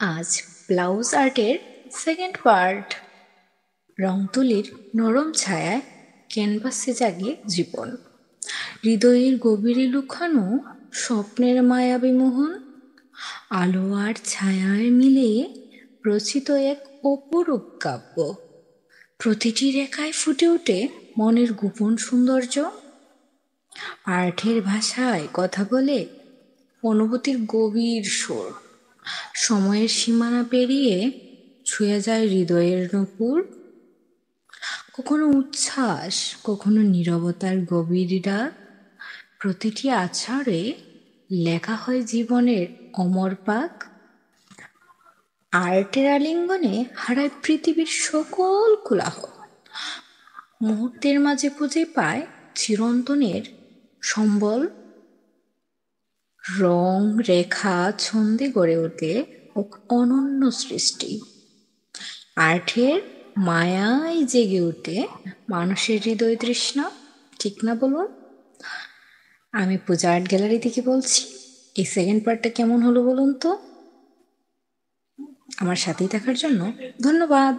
আজ ব্লাউজ আর্টের second part. রং তুলির নরম ছায়ায় ক্যানভাসে জাগে জীবন, হৃদয়ের গভীরে লুকানো স্বপ্নের মায়াবী মোহন। আলো আর ছায়ায় মিলে রচিত এক অপরূপ কাব্য। প্রতিটি রেখায় ফুটে ওঠে মনের গোপন সৌন্দর্য। আর্টের ভাষায় কথা বলে অনুভূতির গভীর সুর। সময়ের সীমানা পেরিয়ে ছুঁয়ে যায় হৃদয়ের নূপুর। কখনো উচ্ছ্বাস, কখনো নীরবতার গভীর ডাক। প্রতিটি আছাড়ে লেখা হয় জীবনের অমর পাক। আর্টের আলিঙ্গনে হারায় পৃথিবীর সকল কোলাহল। মুহূর্তের মাঝে খুঁজে পায় চিরন্তনের সম্বল। রং, রেখা, ছন্দে গড়ে ওঠে এক অনন্য সৃষ্টি। আর্টের মায়ায় জেগে ওঠে মানুষের হৃদয় তৃষ্ণা। ঠিক না বলুন? আমি পূজা আর্ট গ্যালারি থেকে বলছি। এই সেকেন্ড পার্টটা কেমন হলো বলুন তো? আমার সাথেই থাকার জন্য ধন্যবাদ।